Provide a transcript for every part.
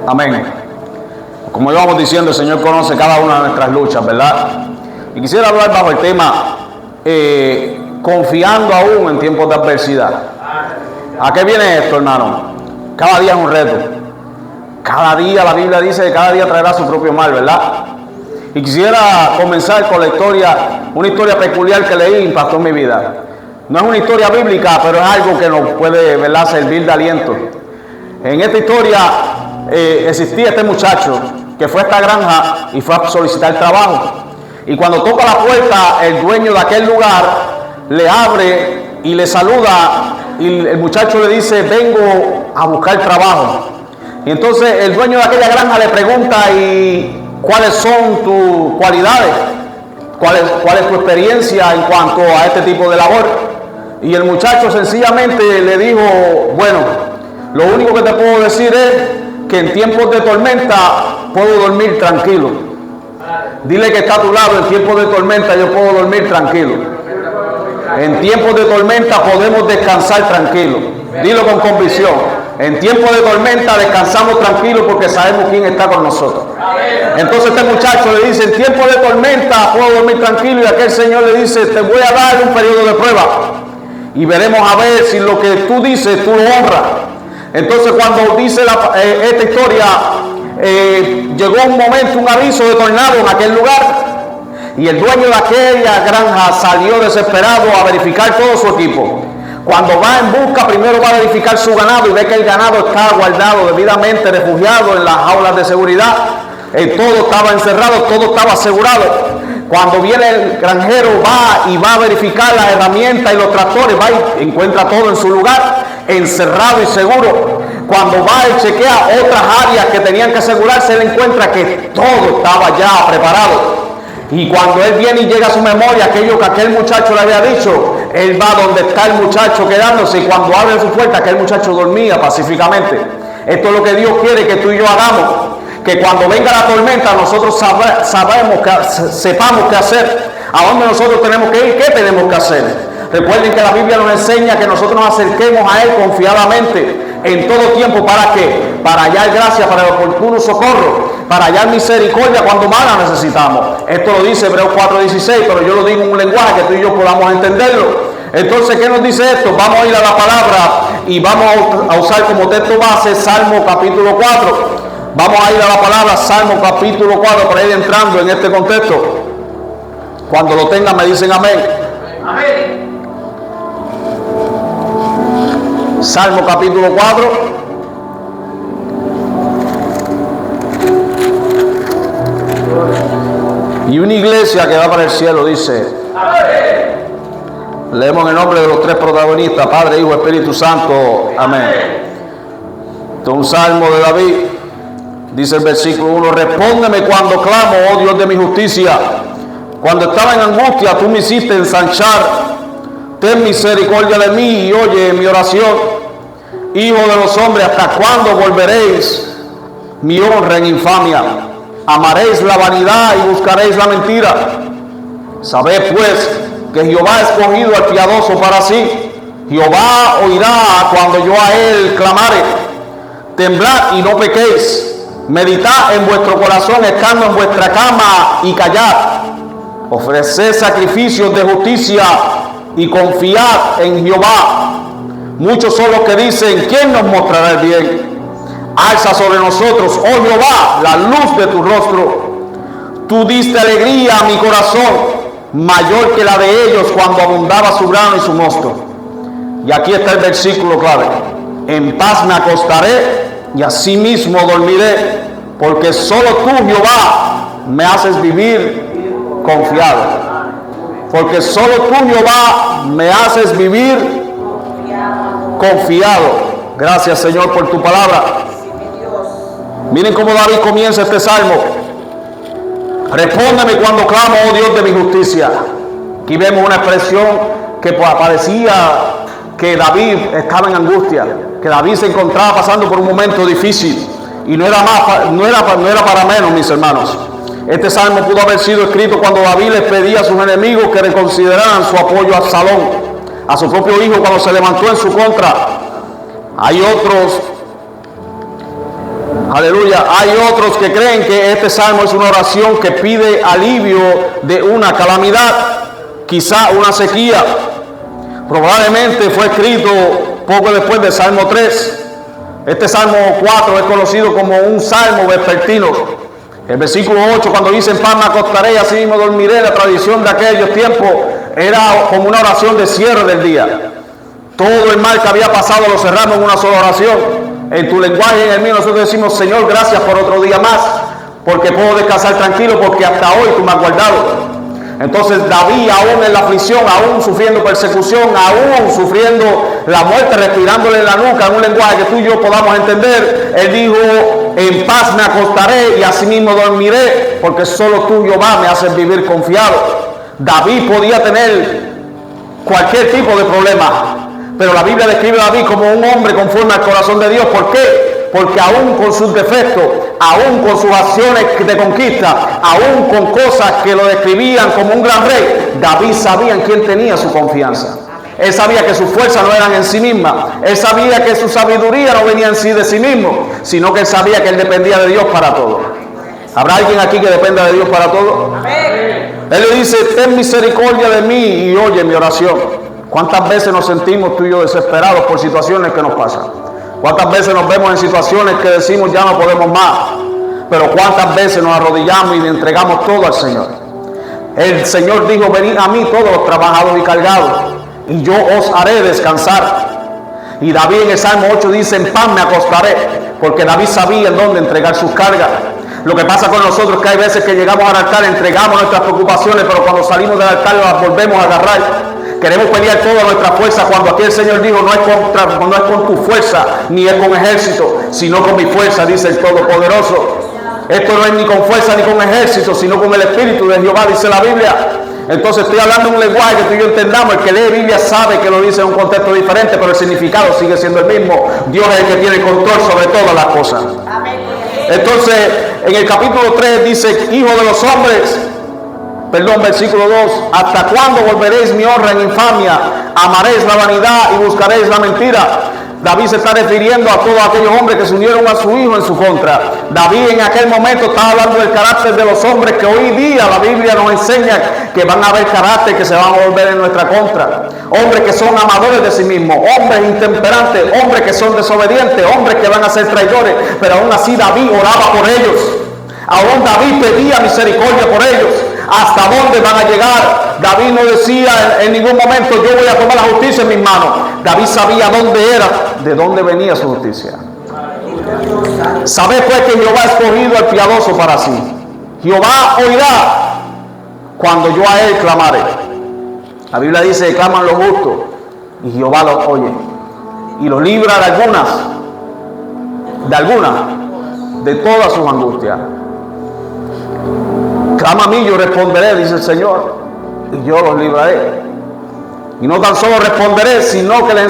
Amén. Como íbamos diciendo, el Señor conoce cada una de nuestras luchas, ¿verdad? Y quisiera hablar bajo el tema confiando aún en tiempos de adversidad. ¿A qué viene esto, hermano? Cada día es un reto. Cada día, la Biblia dice que cada día traerá su propio mal, ¿verdad? Y quisiera comenzar con la historia, una historia peculiar que leí y impactó en mi vida. No es una historia bíblica, pero es algo que nos puede, ¿verdad?, servir de aliento. En esta historia existía este muchacho que fue a esta granja y fue a solicitar trabajo. Y cuando toca la puerta, el dueño de aquel lugar le abre y le saluda. Y el muchacho le dice: vengo a buscar trabajo. Y entonces el dueño de aquella granja le pregunta: ¿y cuáles son tus cualidades? ¿Cuál es tu experiencia en cuanto a este tipo de labor? Y el muchacho sencillamente le dijo: bueno, lo único que te puedo decir es que en tiempos de tormenta puedo dormir tranquilo. Dile que está a tu lado: en tiempos de tormenta yo puedo dormir tranquilo. En tiempos de tormenta podemos descansar tranquilo. Dilo con convicción: en tiempos de tormenta descansamos tranquilos porque sabemos quién está con nosotros. Entonces este muchacho le dice: en tiempos de tormenta puedo dormir tranquilo. Y aquel señor le dice: te voy a dar un periodo de prueba y veremos a ver si lo que tú dices tú lo honras. Entonces cuando dice esta historia, llegó un momento, un aviso de tornado en aquel lugar, y el dueño de aquella granja salió desesperado a verificar todo su equipo. Cuando va en busca, primero va a verificar su ganado y ve que el ganado está guardado, debidamente refugiado en las jaulas de seguridad. Todo estaba encerrado, todo estaba asegurado. Cuando viene el granjero, va a verificar las herramientas y los tractores, va y encuentra todo en su lugar, encerrado y seguro. Cuando va y chequea otras áreas que tenían que asegurarse, él encuentra que todo estaba ya preparado. Y cuando él viene y llega a su memoria aquello que aquel muchacho le había dicho, él va donde está el muchacho quedándose, y cuando abre su puerta, aquel muchacho dormía pacíficamente. Esto es lo que Dios quiere que tú y yo hagamos. Que cuando venga la tormenta nosotros sepamos qué hacer, a dónde nosotros tenemos que ir, qué tenemos que hacer. Recuerden que la Biblia nos enseña que nosotros nos acerquemos a Él confiadamente en todo tiempo. ¿Para qué? Para hallar gracia, para el oportuno socorro, para hallar misericordia cuando más la necesitamos. Esto lo dice Hebreos 4:16, pero yo lo digo en un lenguaje que tú y yo podamos entenderlo. Entonces, ¿qué nos dice esto? Vamos a ir a la palabra y vamos a usar como texto base Salmo capítulo 4. Vamos a ir a la palabra Salmo capítulo 4 para ir entrando en este contexto. Cuando lo tengan me dicen amén. Amén. Salmo capítulo 4. Y una iglesia que va para el cielo dice: amén. Leemos en el nombre de los tres protagonistas, Padre, Hijo, Espíritu Santo. Amén. Este es un salmo de David. Dice el versículo 1: respóndeme cuando clamo, oh Dios de mi justicia. Cuando estaba en angustia, tú me hiciste ensanchar. Ten misericordia de mí y oye mi oración. Hijo de los hombres, ¿hasta cuándo volveréis mi honra en infamia? Amaréis la vanidad y buscaréis la mentira. Sabed pues que Jehová ha escogido al piadoso para sí. Jehová oirá cuando yo a él clamare. Temblad y no pequéis. Meditad en vuestro corazón estando en vuestra cama y callad. Ofreced sacrificios de justicia y confiad en Jehová. Muchos son los que dicen: ¿quién nos mostrará el bien? Alza sobre nosotros, oh Jehová, la luz de tu rostro. Tú diste alegría a mi corazón, mayor que la de ellos cuando abundaba su grano y su mosto. Y aquí está el versículo clave: en paz me acostaré y asimismo dormiré, porque solo tú, Jehová, me haces vivir confiado. Porque solo tú, Jehová, me haces vivir confiado. Gracias, Señor, por tu palabra. Miren cómo David comienza este salmo: respóndeme cuando clamo, oh Dios de mi justicia. Aquí vemos una expresión que parecía que David estaba en angustia, que David se encontraba pasando por un momento difícil, y no era para menos, mis hermanos. Este salmo pudo haber sido escrito cuando David les pedía a sus enemigos que reconsideraran su apoyo a Absalón, a su propio hijo, cuando se levantó en su contra. Hay otros Aleluya. Hay otros que creen que este salmo es una oración que pide alivio de una calamidad, quizá una sequía. Probablemente fue escrito poco después del Salmo 3. Este Salmo 4 es conocido como un salmo vespertino. El versículo 8, cuando dice: en paz me acostaré y así mismo dormiré, la tradición de aquellos tiempos era como una oración de cierre del día. Todo el mal que había pasado lo cerramos en una sola oración. En tu lenguaje y en el mío nosotros decimos: Señor, gracias por otro día más, porque puedo descansar tranquilo, porque hasta hoy tú me has guardado. Entonces David, aún en la aflicción, aún sufriendo persecución, aún sufriendo la muerte, respirándole en la nuca, en un lenguaje que tú y yo podamos entender, él dijo: en paz me acostaré y asimismo dormiré, porque solo tú, Jehová, me haces vivir confiado. David podía tener cualquier tipo de problema, pero la Biblia describe a David como un hombre conforme al corazón de Dios. ¿Por qué? Porque aún con sus defectos, aún con sus acciones de conquista, aún con cosas que lo describían como un gran rey, David sabía en quién tenía su confianza. Él sabía que sus fuerzas no eran en sí mismas. Él sabía que su sabiduría no venía en sí de sí mismo, sino que él sabía que él dependía de Dios para todo. ¿Habrá alguien aquí que dependa de Dios para todo? Él le dice: ten misericordia de mí y oye mi oración. ¿Cuántas veces nos sentimos tú y yo desesperados por situaciones que nos pasan? ¿Cuántas veces nos vemos en situaciones que decimos ya no podemos más? Pero ¿cuántas veces nos arrodillamos y le entregamos todo al Señor? El Señor dijo: venid a mí todos los trabajados y cargados, y yo os haré descansar. Y David en el Salmo 8 dice: en paz me acostaré, porque David sabía en dónde entregar sus cargas. Lo que pasa con nosotros es que hay veces que llegamos al altar, entregamos nuestras preocupaciones, pero cuando salimos del altar las volvemos a agarrar. Queremos pelear toda nuestra fuerza, cuando aquí el Señor dijo: no es con tu fuerza, ni es con ejército, sino con mi fuerza, dice el Todopoderoso. Esto no es ni con fuerza ni con ejército, sino con el Espíritu de Jehová, dice la Biblia. Entonces estoy hablando en un lenguaje que tú y yo entendamos. El que lee Biblia sabe que lo dice en un contexto diferente, pero el significado sigue siendo el mismo. Dios es el que tiene control sobre todas las cosas. Entonces, en el capítulo 3 dice: hijo de los hombres, versículo 2, ¿hasta cuándo volveréis mi honra en infamia? Amaréis la vanidad y buscaréis la mentira. David se está refiriendo a todos aquellos hombres que se unieron a su hijo en su contra. David en aquel momento estaba hablando del carácter de los hombres que hoy día la Biblia nos enseña que van a haber carácter que se van a volver en nuestra contra. Hombres que son amadores de sí mismos, hombres intemperantes, hombres que son desobedientes, hombres que van a ser traidores. Pero aún así David oraba por ellos. Aún David pedía misericordia por ellos. ¿Hasta dónde van a llegar? David no decía en ningún momento: yo voy a tomar la justicia en mis manos. David sabía dónde era, de dónde venía su justicia. ¿Sabes pues que Jehová ha escogido al piadoso para sí? Jehová oirá cuando yo a él clamaré. La Biblia dice que claman los justos y Jehová los oye y los libra de todas sus angustias. Clama a mí, yo responderé, dice el Señor, y yo los libraré. Y no tan solo responderé, sino que le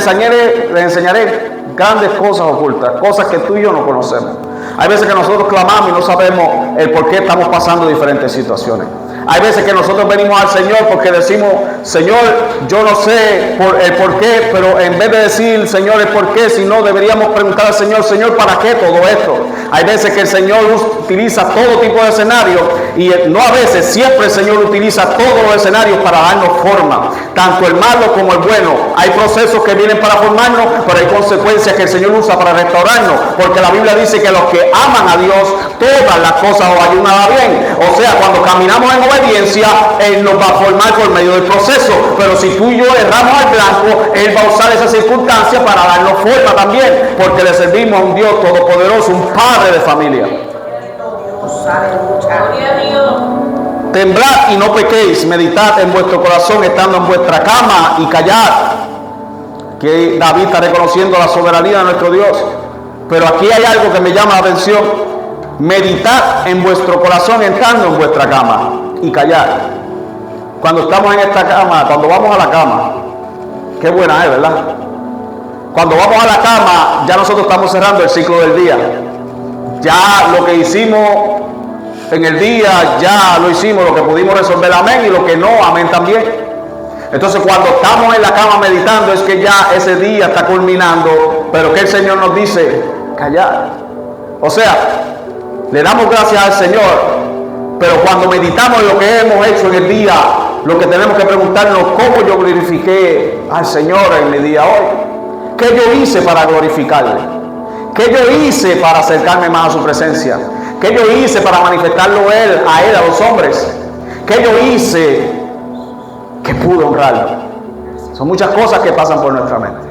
enseñaré grandes cosas ocultas, cosas que tú y yo no conocemos. Hay veces que nosotros clamamos y no sabemos el por qué estamos pasando diferentes situaciones. Hay veces que nosotros venimos al Señor porque decimos: Señor, yo no sé el por qué, pero en vez de decir Señor el por qué, sino deberíamos preguntar al Señor: Señor, ¿para qué todo esto? Hay veces que el Señor utiliza todo tipo de escenarios, y no a veces, siempre el Señor utiliza todos los escenarios para darnos forma, tanto el malo como el bueno. Hay procesos que vienen para formarnos, pero hay consecuencias que el Señor usa para restaurarnos, porque la Biblia dice que los que aman a Dios, todas las cosas os ayudan a bien. O sea, cuando caminamos en obediencia, Él nos va a formar por medio del proceso. Pero si tú y yo erramos al blanco, Él va a usar esa circunstancia para darnos forma también, porque le servimos a un Dios todopoderoso, un Padre de familia. Temblad y no pequéis, meditad en vuestro corazón estando en vuestra cama y callad. Que David está reconociendo la soberanía de nuestro Dios. Pero aquí hay algo que me llama la atención: meditad en vuestro corazón estando en vuestra cama y callad. Cuando estamos en esta cama, cuando vamos a la cama, qué buena es, ¿verdad? Cuando vamos a la cama, ya nosotros estamos cerrando el ciclo del día. Ya lo que hicimos en el día, ya lo hicimos, lo que pudimos resolver, amén, y lo que no, amén también. Entonces cuando estamos en la cama meditando es que ya ese día está culminando, pero que el Señor nos dice: callar. O sea, le damos gracias al Señor. Pero cuando meditamos en lo que hemos hecho en el día, lo que tenemos que preguntarnos, ¿cómo yo glorifiqué al Señor en mi día hoy? ¿Qué yo hice para glorificarle? ¿Qué yo hice para acercarme más a su presencia? ¿Qué yo hice para manifestarlo a Él, a los hombres? ¿Qué yo hice que pude honrarlo? Son muchas cosas que pasan por nuestra mente.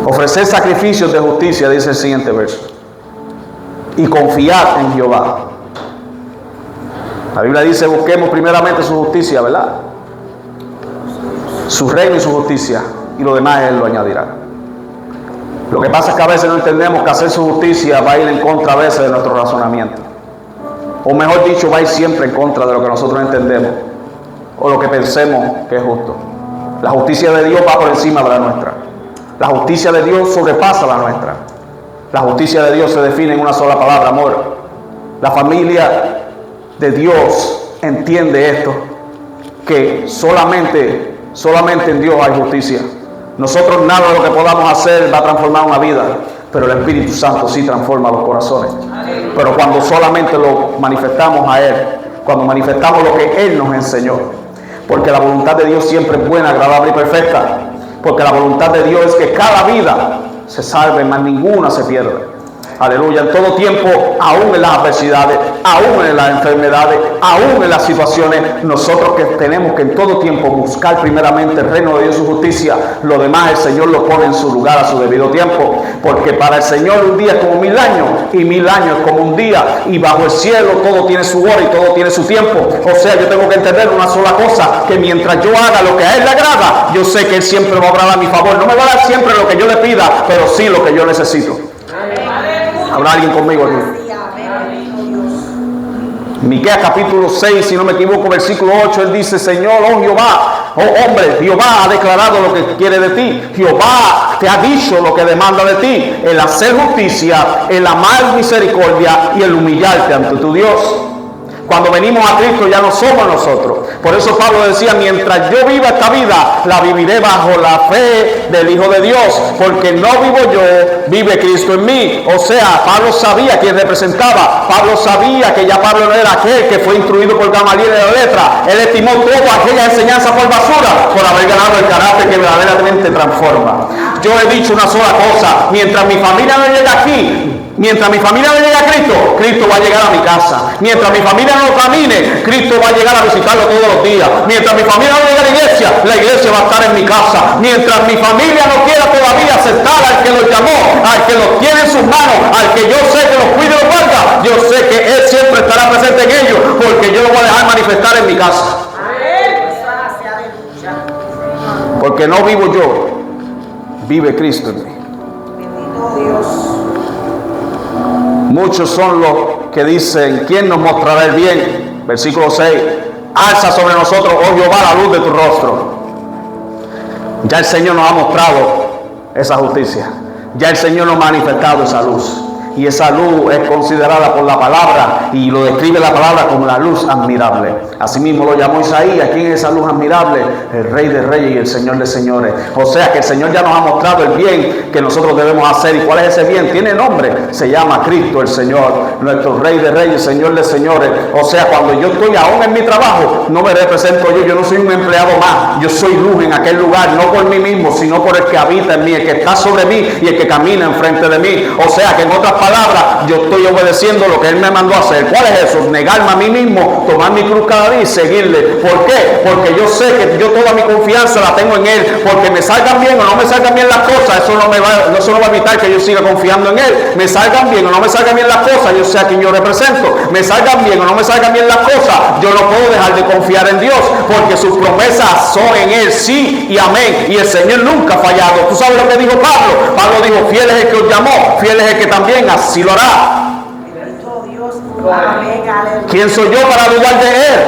Ofrecer sacrificios de justicia, dice el siguiente verso. Y confiar en Jehová. La Biblia dice, busquemos primeramente su justicia, ¿verdad? Su reino y su justicia, y lo demás Él lo añadirá. Lo que pasa es que a veces no entendemos que hacer su justicia va a ir en contra a veces de nuestro razonamiento. O mejor dicho, va a ir siempre en contra de lo que nosotros entendemos o lo que pensemos que es justo. La justicia de Dios va por encima de la nuestra. La justicia de Dios sobrepasa la nuestra. La justicia de Dios se define en una sola palabra, amor. La familia de Dios entiende esto, que solamente en Dios hay justicia. Nosotros nada de lo que podamos hacer va a transformar una vida, pero el Espíritu Santo sí transforma los corazones. Pero cuando solamente lo manifestamos a Él, cuando manifestamos lo que Él nos enseñó, porque la voluntad de Dios siempre es buena, agradable y perfecta, porque la voluntad de Dios es que cada vida se salve, más ninguna se pierde. Aleluya, en todo tiempo, aún en las adversidades, aún en las enfermedades, aún en las situaciones, nosotros que tenemos que en todo tiempo buscar primeramente el reino de Dios y su justicia, lo demás el Señor lo pone en su lugar a su debido tiempo, porque para el Señor un día es como 1000 años, y 1000 años es como un día, y bajo el cielo todo tiene su hora y todo tiene su tiempo. O sea, yo tengo que entender una sola cosa, que mientras yo haga lo que a Él le agrada, yo sé que Él siempre va a obrar a mi favor. No me va a dar siempre lo que yo le pida, pero sí lo que yo necesito. ¿Habrá alguien conmigo aquí? Miqueas capítulo 6, si no me equivoco, versículo 8, él dice, Señor, oh Jehová, oh hombre, Jehová ha declarado lo que quiere de ti. Jehová te ha dicho lo que demanda de ti, el hacer justicia, el amar misericordia y el humillarte ante tu Dios. Cuando venimos a Cristo ya no somos nosotros. Por eso Pablo decía, mientras yo viva esta vida, la viviré bajo la fe del Hijo de Dios, porque no vivo yo, vive Cristo en mí. O sea, Pablo sabía quién representaba. Pablo sabía que ya Pablo no era aquel que fue instruido por Gamaliel de la letra. Él estimó toda aquella enseñanza por basura, por haber ganado el carácter que verdaderamente transforma. Yo he dicho una sola cosa, mientras mi familia no llega aquí, mientras mi familia no llegue a Cristo, Cristo va a llegar a mi casa. Mientras mi familia no camine, Cristo va a llegar a visitarlo todos los días. Mientras mi familia no llegue a la iglesia va a estar en mi casa. Mientras mi familia no quiera todavía aceptar al que los llamó, al que los tiene en sus manos, al que yo sé que los cuida y los guarda, yo sé que Él siempre estará presente en ellos, porque yo lo voy a dejar manifestar en mi casa. Porque no vivo yo, vive Cristo en mí. Muchos son los que dicen, ¿quién nos mostrará el bien? Versículo 6, alza sobre nosotros, oh Jehová, la luz de tu rostro. Ya el Señor nos ha mostrado esa justicia. Ya el Señor nos ha manifestado esa luz. Y esa luz es considerada por la palabra, y lo describe la palabra como la luz admirable. Asimismo lo llamó Isaías. ¿Quién es esa luz admirable? El Rey de Reyes y el Señor de Señores. O sea que el Señor ya nos ha mostrado el bien que nosotros debemos hacer. ¿Y cuál es ese bien? Tiene nombre. Se llama Cristo el Señor, nuestro Rey de Reyes, Señor de Señores. O sea, cuando yo estoy aún en mi trabajo, no me represento yo no soy un empleado más. Yo soy luz en aquel lugar, no por mí mismo, sino por el que habita en mí, el que está sobre mí y el que camina enfrente de mí. O sea que en otras palabras, yo estoy obedeciendo lo que Él me mandó a hacer. ¿Cuál es eso? Negarme a mí mismo, tomar mi cruz cada día y seguirle. ¿Por qué? Porque yo sé que yo toda mi confianza la tengo en Él. Porque me salgan bien o no me salgan bien las cosas, eso no va a evitar que yo siga confiando en Él. Me salgan bien o no me salgan bien las cosas, yo sé a quién yo represento. Me salgan bien o no me salgan bien las cosas, yo no puedo dejar de confiar en Dios, porque sus promesas son en Él, sí y amén. Y el Señor nunca ha fallado. ¿Tú sabes lo que dijo Pablo? Pablo dijo, fiel es el que os llamó, fiel es el que también así lo hará. ¿Quién soy yo para dudar de Él?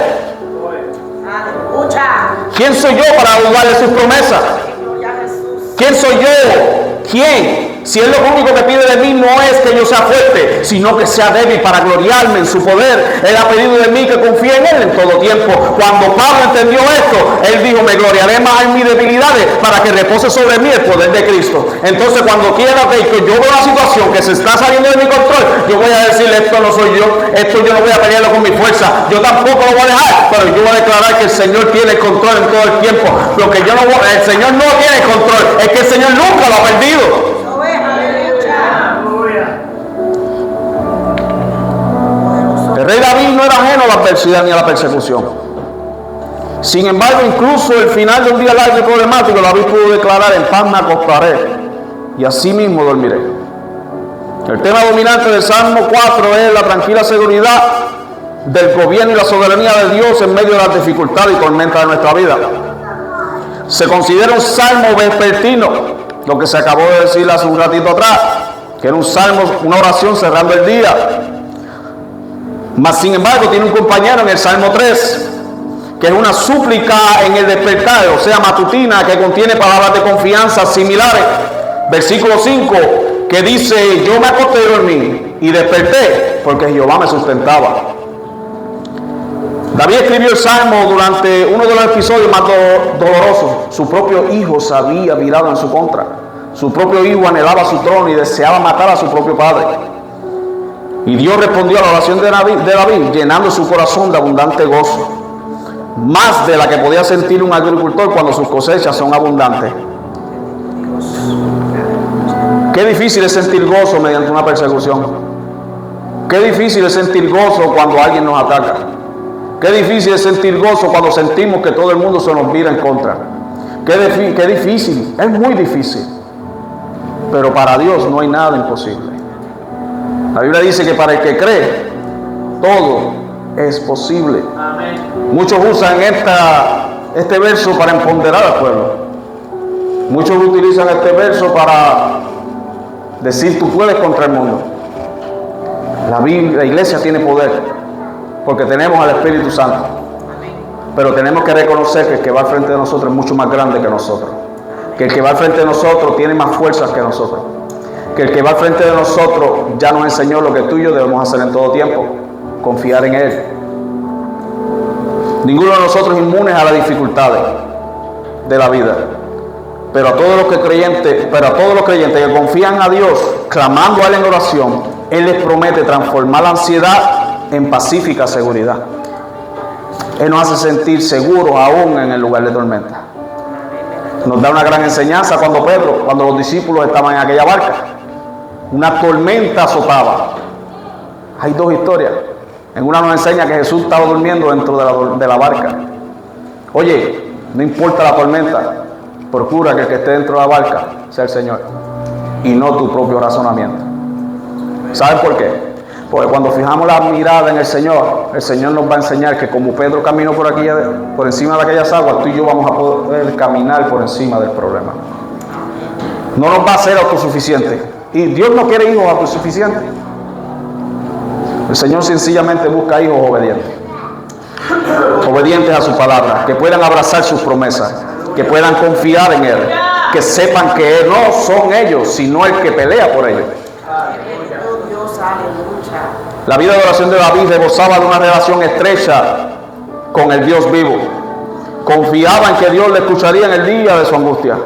¿Quién soy yo para dudar de sus promesas? ¿Quién soy yo? ¿Quién? Si Él lo único que pide de mí no es que yo sea fuerte, sino que sea débil para gloriarme en su poder. Él ha pedido de mí que confíe en Él en todo tiempo. Cuando Pablo entendió esto, él dijo, me gloriaré más en mis debilidades para que repose sobre mí el poder de Cristo. Entonces, cuando quiera que yo veo una situación que se está saliendo de mi control, yo voy a decirle, esto no soy yo, esto yo no voy a pelearlo con mi fuerza, yo tampoco lo voy a dejar, pero yo voy a declarar que el Señor tiene el control en todo el tiempo. Lo que yo no voy, el Señor no tiene el control, es que el Señor nunca lo ha perdido. El rey David no era ajeno a la adversidad ni a la persecución. Sin embargo, incluso el final de un día largo y problemático, David pudo declarar, en paz me acostaré y así mismo dormiré. El tema dominante del Salmo 4 es la tranquila seguridad del gobierno y la soberanía de Dios en medio de las dificultades y tormentas de nuestra vida. Se considera un salmo vespertino, lo que se acabó de decir hace un ratito atrás, que era un salmo, una oración cerrando el día. Mas sin embargo tiene un compañero en el Salmo 3, que es una súplica en el despertar, o sea, matutina, que contiene palabras de confianza similares. Versículo 5, que dice, yo me acosté y dormí y desperté porque Jehová me sustentaba. David escribió el Salmo durante uno de los episodios más dolorosos. Su propio hijo se había virado en su contra. Su propio hijo anhelaba su trono y deseaba matar a su propio padre. Y Dios respondió a la oración de David, llenando su corazón de abundante gozo, más de la que podía sentir un agricultor cuando sus cosechas son abundantes. Qué difícil es sentir gozo mediante una persecución. Qué difícil es sentir gozo cuando alguien nos ataca. Qué difícil es sentir gozo cuando sentimos que todo el mundo se nos vira en contra. Qué difícil, es muy difícil. Pero para Dios no hay nada imposible. La Biblia dice que para el que cree, todo es posible. Amén. Muchos usan este verso para empoderar al pueblo. Muchos utilizan este verso para decir, tú puedes contra el mundo. La iglesia tiene poder, porque tenemos al Espíritu Santo. Pero tenemos que reconocer que el que va al frente de nosotros es mucho más grande que nosotros. Que el que va al frente de nosotros tiene más fuerzas que nosotros. Que el que va al frente de nosotros ya nos enseñó lo que tú y yo debemos hacer en todo tiempo, confiar en Él. Ninguno de nosotros es inmune a las dificultades de la vida, pero a todos los creyentes que confían a Dios, clamando a Él en oración, Él les promete transformar la ansiedad en pacífica seguridad. Él nos hace sentir seguros aún en el lugar de tormenta. Nos da una gran enseñanza cuando los discípulos estaban en aquella barca. Una tormenta azotaba. Hay dos historias. En una nos enseña que Jesús estaba durmiendo dentro de la barca. Oye, no importa la tormenta, procura que el que esté dentro de la barca sea el Señor y no tu propio razonamiento. ¿Sabes por qué? Porque cuando fijamos la mirada en el Señor nos va a enseñar que como Pedro caminó por encima de aquellas aguas, tú y yo vamos a poder caminar por encima del problema. No nos va a ser autosuficiente. Y Dios no quiere hijos autosuficientes. El Señor sencillamente busca hijos obedientes a su palabra, que puedan abrazar sus promesas, que puedan confiar en Él, que sepan que no son ellos, sino el que pelea por ellos. La vida de oración de David rebosaba de una relación estrecha con el Dios vivo. Confiaba en que Dios le escucharía en el día de su angustia.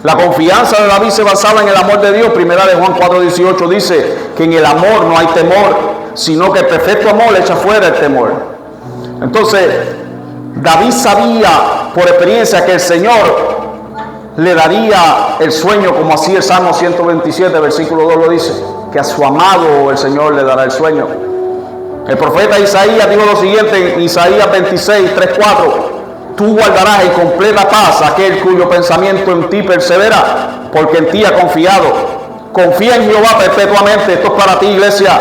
La confianza de David se basaba en el amor de Dios. Primera de Juan 4:18 dice que en el amor no hay temor, sino que el perfecto amor echa fuera el temor. Entonces, David sabía por experiencia que el Señor le daría el sueño, como así el Salmo 127, versículo 2 lo dice, que a su amado el Señor le dará el sueño. El profeta Isaías dijo lo siguiente en Isaías 26, 3, 4: tú guardarás en completa paz aquel cuyo pensamiento en ti persevera, porque en ti ha confiado. Confía en Jehová perpetuamente. Esto es para ti, iglesia.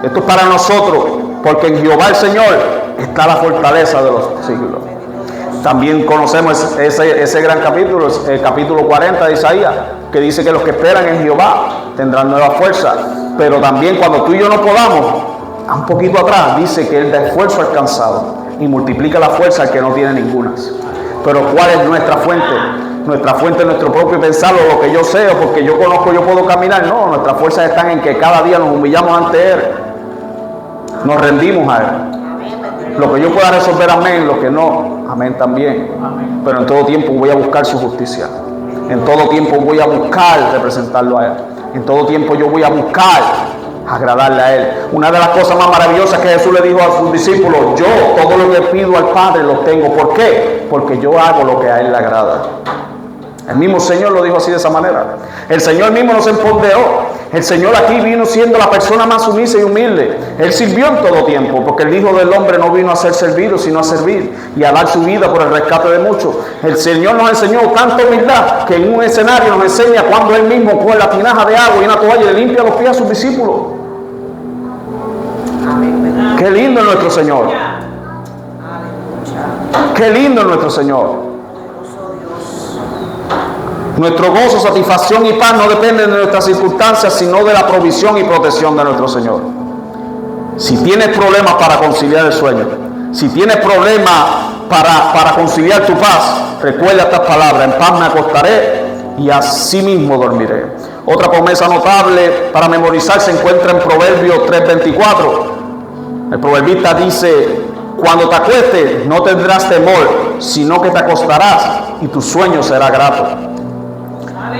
Esto es para nosotros, porque en Jehová el Señor está la fortaleza de los siglos. También conocemos ese gran capítulo, el capítulo 40 de Isaías, que dice que los que esperan en Jehová tendrán nueva fuerza. Pero también cuando tú y yo no podamos, un poquito atrás dice que Él da esfuerzo al cansado y multiplica la fuerza al que no tiene ninguna. Pero ¿cuál es nuestra fuente? nuestra fuente es nuestro propio pensar, o lo que yo sé, o porque yo conozco, yo puedo caminar. No, nuestras fuerzas están en que cada día nos humillamos ante Él, nos rendimos a Él. Lo que yo pueda resolver, amén, lo que no, amén también. Pero en todo tiempo voy a buscar su justicia. En todo tiempo voy a buscar representarlo a Él. En todo tiempo yo voy a buscar agradarle a Él. Una de las cosas más maravillosas que Jesús le dijo a sus discípulos: yo todo lo que pido al Padre lo tengo. ¿Por qué? Porque yo hago lo que a Él le agrada. El mismo Señor lo dijo así, de esa manera. El Señor mismo nos empoderó. El Señor aquí vino siendo la persona más sumisa y humilde. Él sirvió en todo tiempo, porque el Hijo del Hombre no vino a ser servido, sino a servir y a dar su vida por el rescate de muchos. El Señor nos enseñó tanta humildad que en un escenario nos enseña cuando Él mismo con la tinaja de agua y una toalla le limpia los pies a sus discípulos. Qué lindo es nuestro Señor. Qué lindo es nuestro Señor. Nuestro gozo, satisfacción y paz no dependen de nuestras circunstancias, sino de la provisión y protección de nuestro Señor. Si tienes problemas para conciliar el sueño, si tienes problemas para conciliar tu paz, recuerda estas palabras: en paz me acostaré y así mismo dormiré. Otra promesa notable para memorizar se encuentra en Proverbios 3:24. El proverbista dice: cuando te acuestes no tendrás temor, sino que te acostarás y tu sueño será grato.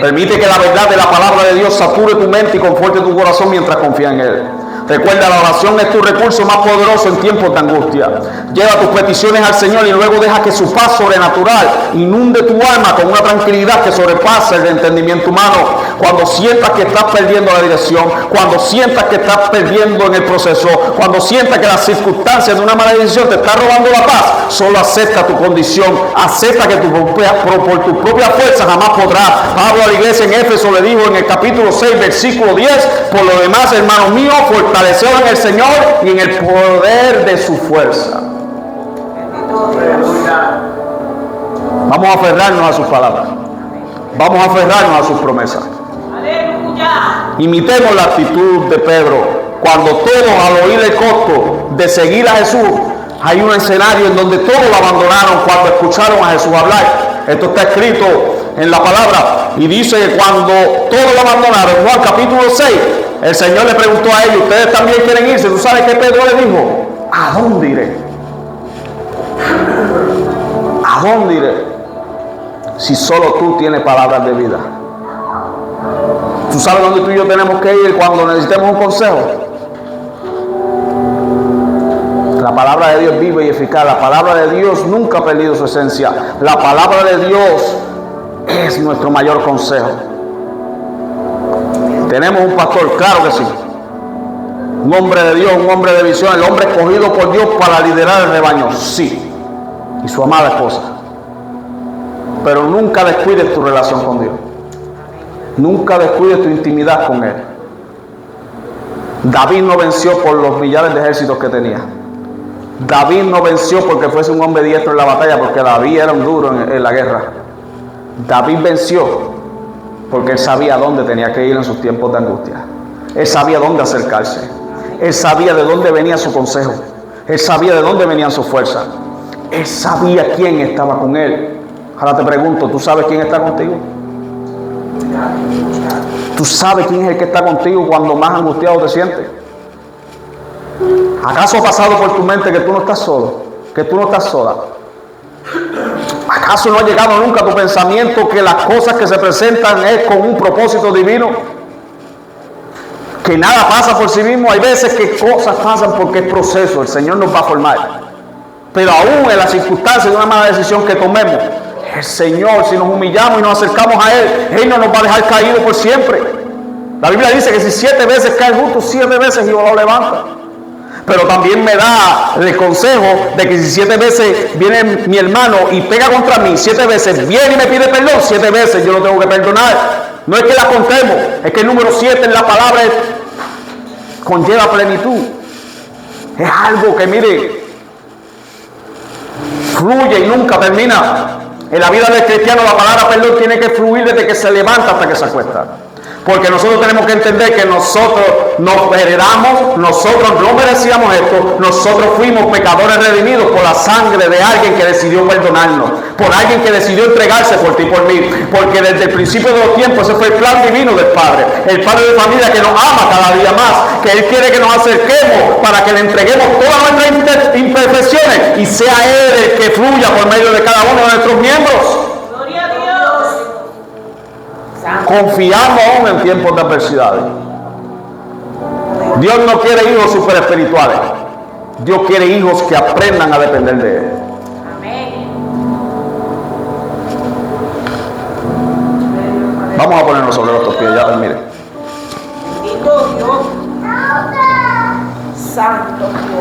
Permite que la verdad de la palabra de Dios sature tu mente y conforte tu corazón mientras confías en Él. Recuerda, la oración es tu recurso más poderoso en tiempos de angustia. Lleva tus peticiones al Señor y luego deja que su paz sobrenatural inunde tu alma con una tranquilidad que sobrepasa el entendimiento humano. Cuando sientas que estás perdiendo la dirección, cuando sientas que estás perdiendo en el proceso, cuando sientas que las circunstancias de una mala decisión te están robando la paz, solo acepta tu condición, acepta que por tu propia fuerza jamás podrás. Pablo a la iglesia en Éfeso le dijo en el capítulo 6, versículo 10: por lo demás, hermanos míos, fortaleceos en el Señor y en el poder de su fuerza. Vamos a aferrarnos a sus palabras. Vamos a aferrarnos a sus promesas. Imitemos la actitud de Pedro. Cuando todos, al oír el costo de seguir a Jesús, hay un escenario en donde todos lo abandonaron cuando escucharon a Jesús hablar. Esto está escrito en la palabra y dice que cuando todos lo abandonaron, Juan capítulo 6, el Señor le preguntó a ellos: ¿ustedes también quieren irse? ¿Tú sabes qué Pedro le dijo? ¿A dónde iré? ¿A dónde iré? Si solo tú tienes palabras de vida. ¿Tú sabes dónde tú y yo tenemos que ir cuando necesitemos un consejo? La palabra de Dios es viva y eficaz. La palabra de Dios nunca ha perdido su esencia. La palabra de Dios es nuestro mayor consejo. Tenemos un pastor, claro que sí. Un hombre de Dios, un hombre de visión, el hombre escogido por Dios para liderar el rebaño, sí. Y su amada esposa. Pero nunca descuides tu relación con Dios. Nunca descuides tu intimidad con Él. David no venció por los millares de ejércitos que tenía. David no venció porque fuese un hombre diestro en la batalla, porque David era un duro en la guerra. David venció porque él sabía dónde tenía que ir en sus tiempos de angustia. Él sabía dónde acercarse. Él sabía de dónde venía su consejo. Él sabía de dónde venían sus fuerzas. Él sabía quién estaba con él. Ahora te pregunto, ¿tú sabes quién está contigo? ¿Tú sabes quién es el que está contigo cuando más angustiado te sientes? ¿Acaso ha pasado por tu mente que tú no estás solo? Que tú no estás sola. ¿Acaso no ha llegado nunca a tu pensamiento que las cosas que se presentan es con un propósito divino? Que nada pasa por sí mismo. Hay veces que cosas pasan porque es proceso. El Señor nos va a formar. Pero aún en las circunstancias de una mala decisión que tomemos, el Señor, si nos humillamos y nos acercamos a Él, Él no nos va a dejar caídos por siempre. La Biblia dice que si 7 veces cae el justo, 7 veces Jehová lo levanta. Pero también me da el consejo de que si 7 veces viene mi hermano y pega contra mí, 7 veces viene y me pide perdón, 7 veces yo lo tengo que perdonar. No es que la contemos, es que el número 7 en la palabra conlleva plenitud. Es algo que, mire, fluye y nunca termina. En la vida del cristiano la palabra perdón tiene que fluir desde que se levanta hasta que se acuesta. Porque nosotros tenemos que entender que nosotros nos heredamos, nosotros no merecíamos esto, nosotros fuimos pecadores redimidos por la sangre de alguien que decidió perdonarnos. por alguien que decidió entregarse por ti y por mí, porque desde el principio de los tiempos ese fue el plan divino del Padre, el Padre de familia que nos ama cada día más, que Él quiere que nos acerquemos para que le entreguemos todas nuestras imperfecciones y sea Él el que fluya por medio de cada uno de nuestros miembros. Gloria a Dios. Confiando aún en tiempos de adversidades. Dios no quiere hijos super espirituales. Dios quiere hijos que aprendan a depender de Él. Amén. Vamos a ponernos sobre nuestros pies, ya mire. Bendito Dios. Santo Jehová.